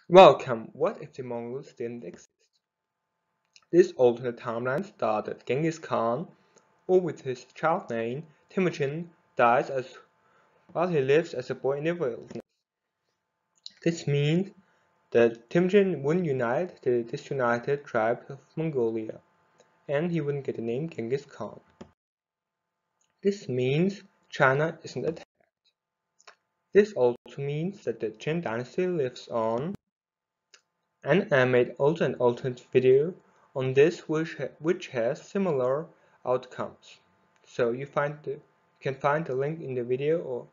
Welcome. What if the Mongols didn't exist? This alternate timeline started Genghis Khan, or with his child named Temujin, dies as while he lives as a boy in the wilderness. This means that Temujin wouldn't unite the disunited tribes of Mongolia, and he wouldn't get the name Genghis Khan. This means China isn't attacked. This also means that the Qin dynasty lives on, and I made also an alternate video on this which has similar outcomes. So you can find the link in the video.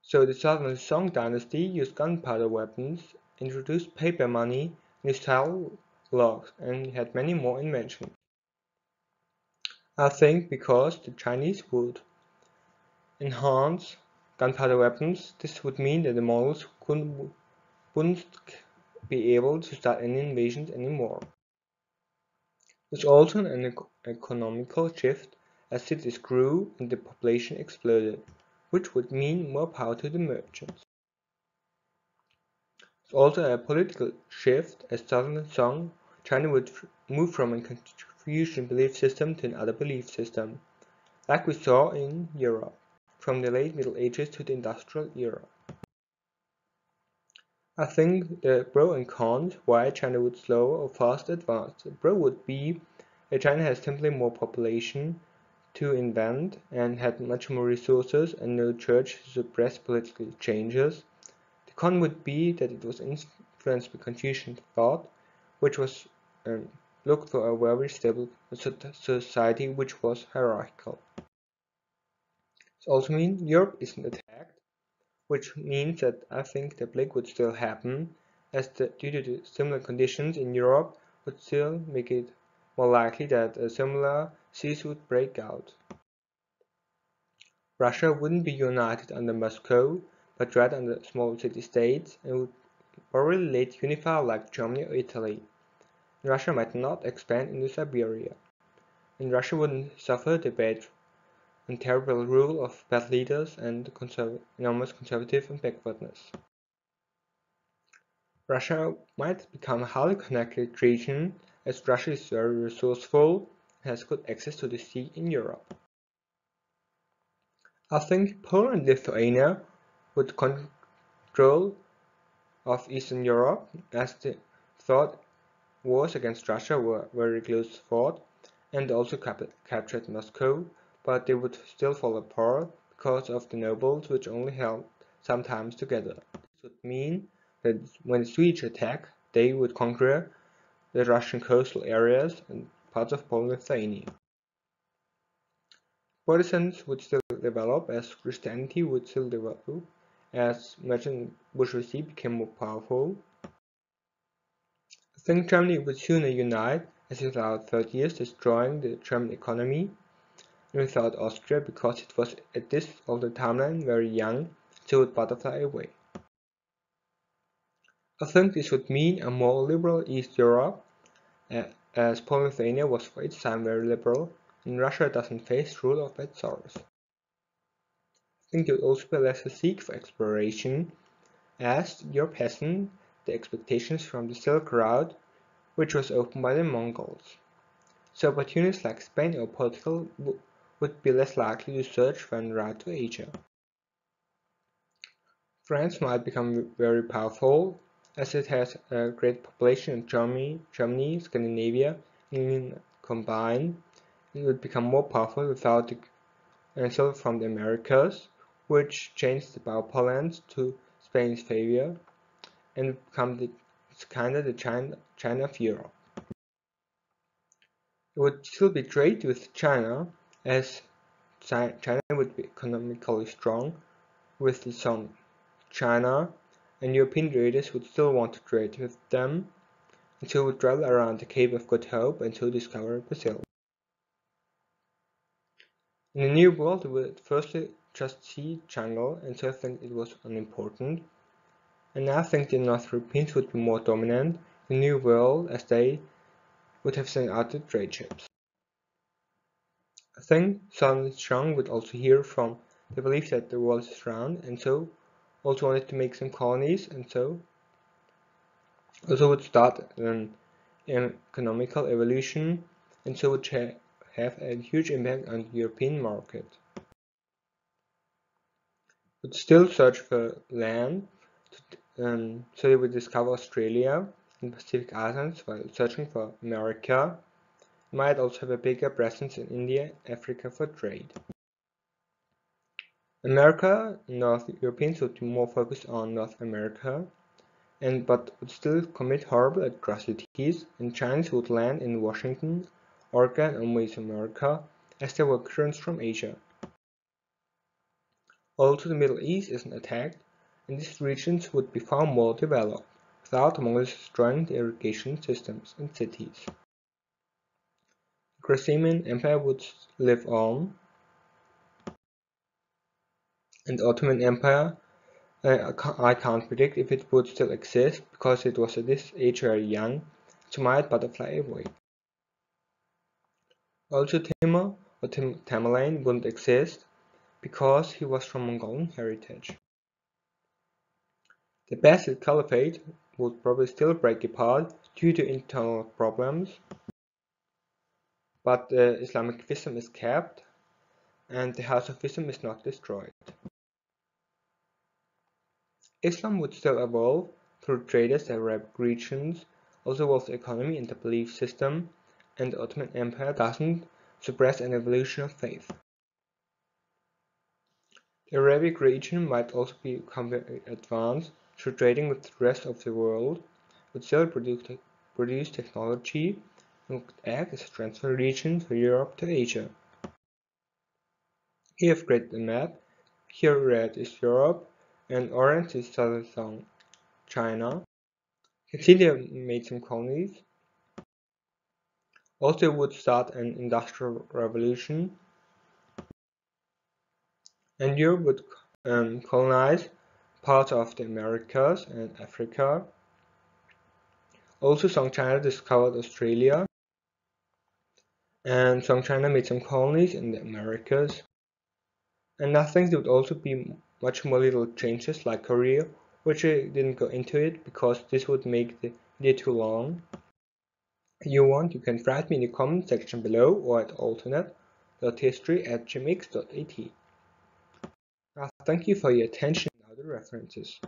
So the Southern Song dynasty used gunpowder weapons, introduced paper money, and style logs, and had many more inventions. I think because the Chinese would enhance gunpowder weapons, this would mean that the Mongols wouldn't be able to start any invasions anymore. There's also an economical shift as cities grew and the population exploded, which would mean more power to the merchants. There's also a political shift as Southern Song China would move from a Confucian belief system to another belief system, like we saw in Europe, from the late Middle Ages to the Industrial Era. I think the pro and cons why China would slow or fast advance. The pro would be that China has simply more population to invent and had much more resources and no church to suppress political changes. The con would be that it was influenced by Confucian thought, which was looked for a very stable society which was hierarchical. It also means Europe isn't attacked, which means that I think the plague would still happen, as due to the similar conditions in Europe would still make it more likely that a similar disease would break out. Russia wouldn't be united under Moscow, but rather under small city-states, and would probably later unify like Germany or Italy. And Russia might not expand into Siberia, and Russia wouldn't suffer the bad and terrible rule of bad leaders and enormous conservative and backwardness. Russia might become a highly connected region, as Russia is very resourceful and has good access to the sea in Europe. I think Poland and Lithuania would control of Eastern Europe, as the thought wars against Russia were very close fought, and also captured Moscow, but they would still fall apart because of the nobles which only held sometimes together. This would mean that when the Swedish attack, they would conquer the Russian coastal areas and parts of Poland and Lithuania. Protestants would still develop as Christianity would still develop as merchant bourgeoisie became more powerful. I think Germany would sooner unite as without 30 years destroying the German economy, and without Austria because it was at this older timeline very young, so would butterfly away. I think this would mean a more liberal East Europe, as Poland and Lithuania was for its time very liberal, and Russia doesn't face rule of bad tsars. I think there would also be less a seek for exploration, as Europe hasn't the expectations from the Silk Route, which was opened by the Mongols. So opportunities like Spain or Portugal would be less likely to search for a route to Asia. France might become very powerful, as it has a great population in Germany, Scandinavia, England combined. It would become more powerful without the answer from the Americas, which changed the power balance to Spain's favor and become the China of Europe. It would still be trade with China, as China would be economically strong with its own China, and European traders would still want to trade with them, and so would travel around the Cape of Good Hope and so discover Brazil. In the New World, we would firstly just see jungle, and so I think it was unimportant. And I think the North Europeans would be more dominant in the New World, as they would have sent out the trade ships. I think Sun Shang would also hear from the belief that the world is round, and so also wanted to make some colonies, and so also would start an economical evolution, and so would have a huge impact on the European market. Would still search for land, so they would discover Australia and Pacific Islands while searching for America. It might also have a bigger presence in India and Africa for trade. America, North Europeans would be more focused on North America, but would still commit horrible atrocities, and Chinese would land in Washington, Oregon, and Mesoamerica, as there were currents from Asia. Also, the Middle East isn't attacked, and these regions would be far more developed, without the Mongols destroying the irrigation systems and cities. The Chrysaemian Empire would live on, and the Ottoman Empire, I can't predict if it would still exist, because it was at this age very young, so might butterfly away. Also Timur, or Tamerlane, wouldn't exist, because he was from Mongolian heritage. The Abbasid Caliphate would probably still break apart due to internal problems, but the Islamic wisdom is kept, and the House of Wisdom is not destroyed. Islam would still evolve through traders and Arabic regions, also evolve the economy and the belief system, and the Ottoman Empire doesn't suppress an evolution of faith. The Arabic region might also become very advanced through trading with the rest of the world, would still produce technology, and would act as a transfer region for Europe to Asia. Here I've created a map. Here red is Europe, and orange is southern China. You can see they have made some colonies. Also would start an industrial revolution, and Europe would colonize parts of the Americas and Africa. Also Song China discovered Australia, and Song China made some colonies in the Americas. And I think there would also be much more little changes like Korea, which I didn't go into it because this would make the video too long. If you want, you can write me in the comment section below or at alternate.history@gmx.at. Thank you for your attention and other references.